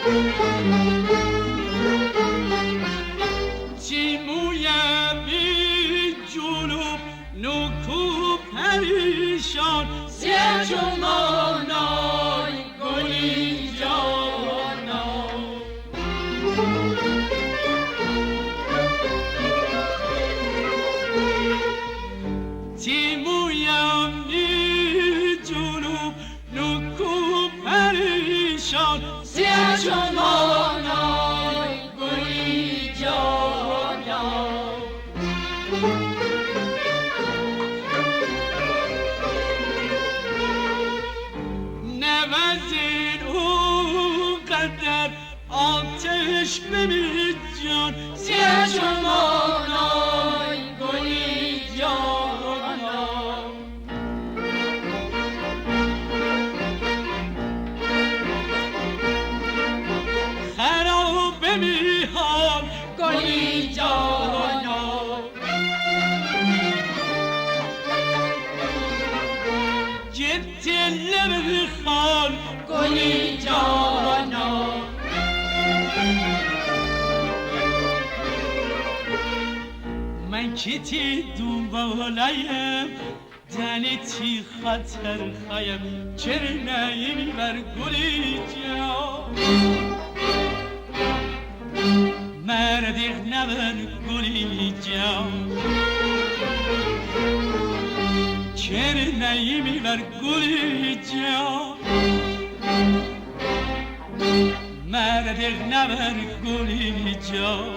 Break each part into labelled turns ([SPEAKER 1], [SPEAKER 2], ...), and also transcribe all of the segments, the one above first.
[SPEAKER 1] چی مویم بی جنوب نکو پریشان سیه چمانای گلی جانا چی مویم بی جنوب نکو پریشان سیه چمانای گلی جانا نوزین او قدر آتش ببین جان سیه چمانای گلی جانا خراب میهان گلی جانا جت لب خان گلی جانا من کتی دنبالایم دنی تی خطر خایم چرا نیمی بر گلی جان مردیق نبن گلی جان چرا نیمی بر گلی جان مردیق نبن گلی جان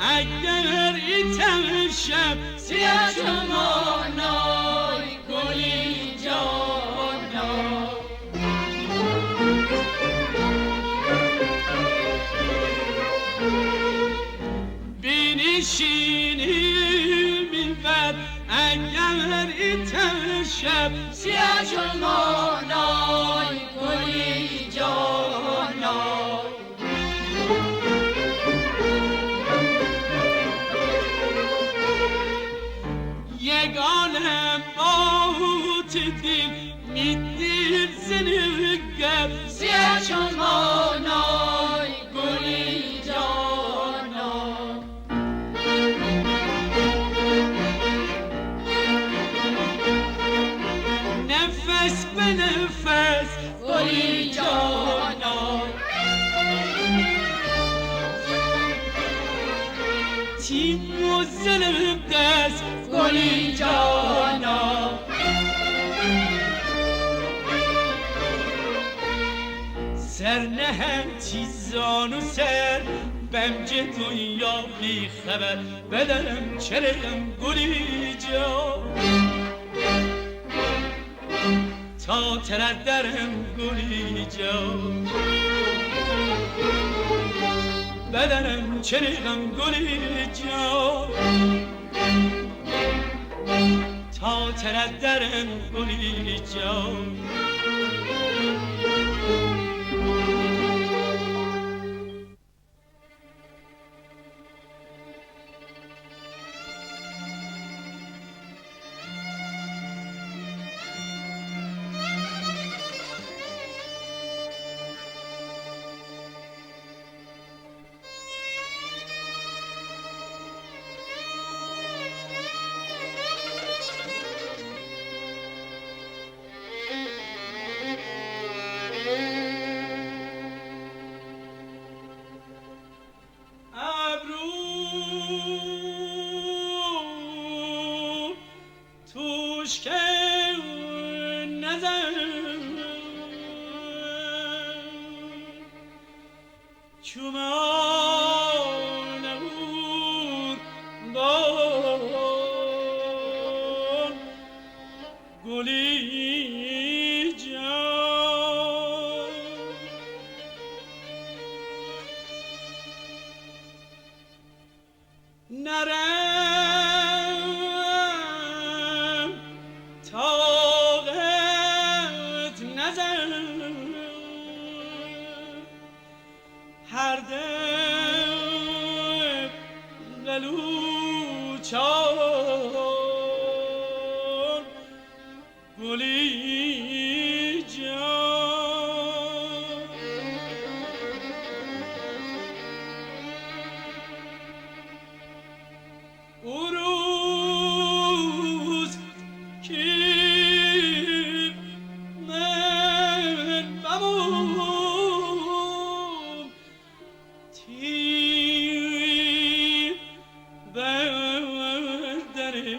[SPEAKER 1] اگر ایتم شب سیه چمانای گلی جانا بینشینی میبد اگر ایتم شب سیه چمانای گلی جانا یگانه موت دل میدیر زنگم سیه چمانای گلی جانا نفس به نفس گلی جانا تیم و ظلم دست گلی جانا سر نهم چیزان و سر بمجه دنیا بی خبر بدنم چرم گلی جان تا تردرم گلی جان بدنم چرم گلی جان تا تردرم گلی جان مشکل نزن چومان اون بان گلی جان نرم طاقت نزن هر دم قلوچان گلی جان او روز که من بمون تیر بردره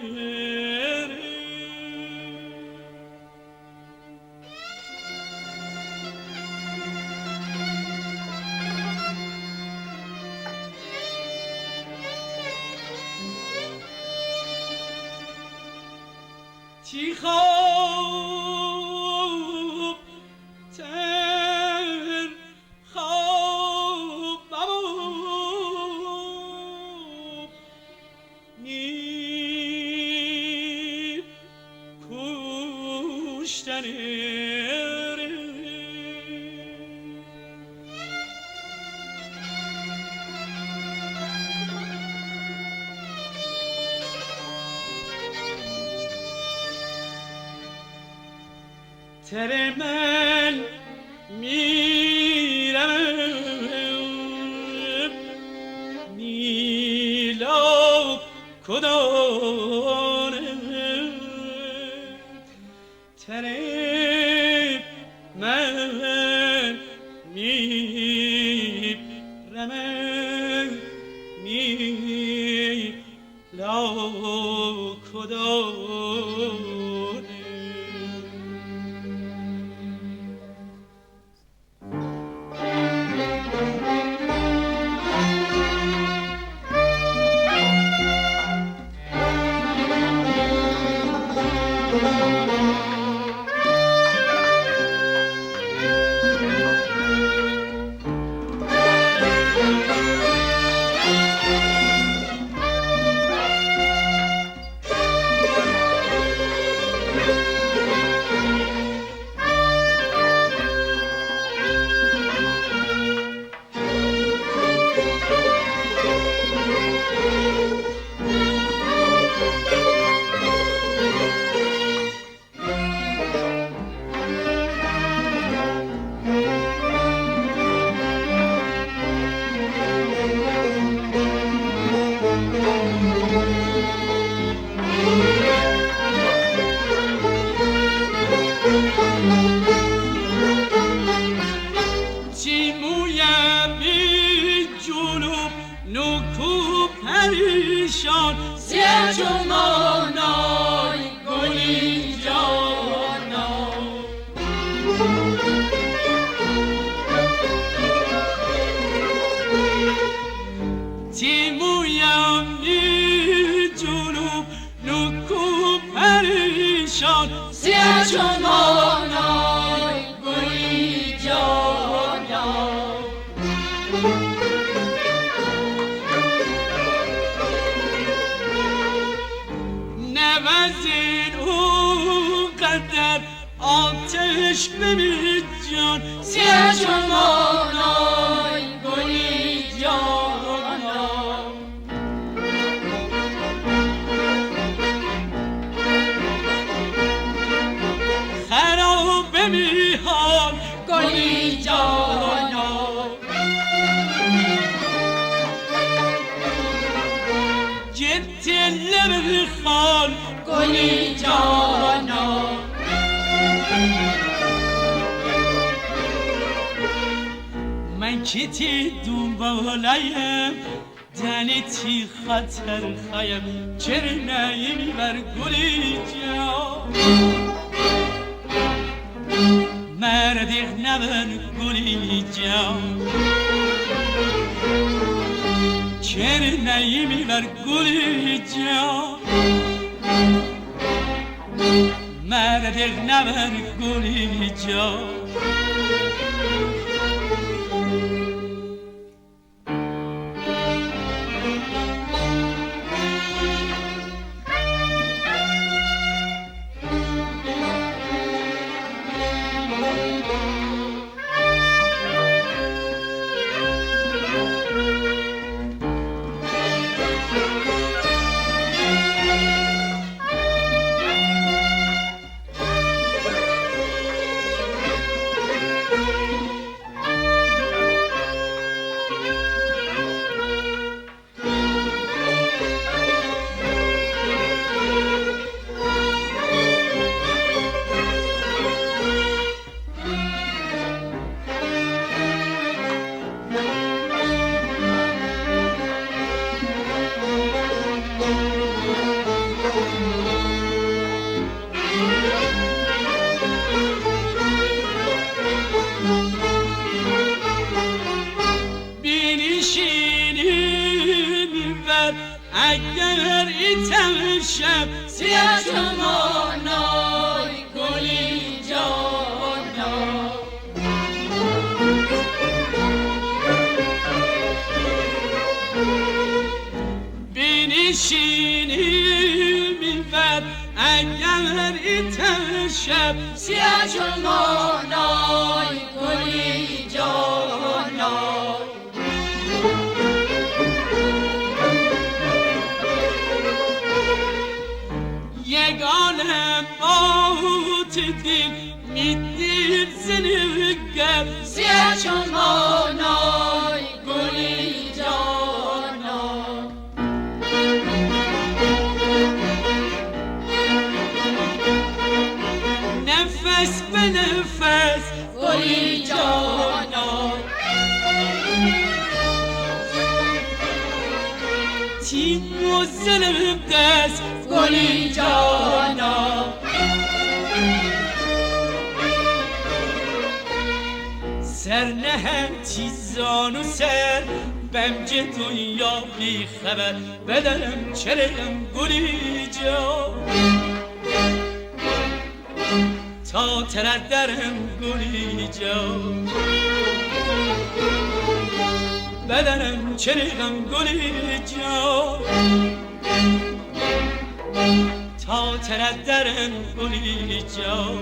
[SPEAKER 1] تی خواب تر خواب بمون نی کشتنه تر من میرم میلا کدانه تر من میرم میلا کدانه پریشان سیه جمانای گلی جانا تیمویم نی جنوب نکو پریشان سیه جمانای گلی جانا نوزین اون قدر آتش ببین جان سیه جمانای گلی جانا خراب میهان گلی جانا جت لب خان گلی جانا من کتی دنبالایم دنیتی خطر خایم چرا نیمی بر گلی جانا مردیق نبر گلی جان چر نیمی بر گلی جان مردیق نبر گلی جان اگر ایتم شب
[SPEAKER 2] سیاه چمانای گلی جانا
[SPEAKER 1] بینشینی میفت اگر ایتم شب
[SPEAKER 2] سیاه چمانای گلی جانا
[SPEAKER 1] یگانه باوت دل میدیر زنگم
[SPEAKER 2] سیاه چمانای گلی جانا
[SPEAKER 1] نفس به نفس
[SPEAKER 2] گلی جانا
[SPEAKER 1] تیم و زنم دست
[SPEAKER 2] گلی جانا
[SPEAKER 1] سر نهم تیزان و سر بمج دنیا بی خبر بدنم چرم گلی جا تا تردرم گلی جا بدنم چرم گلی جا تا تردرم گلی جا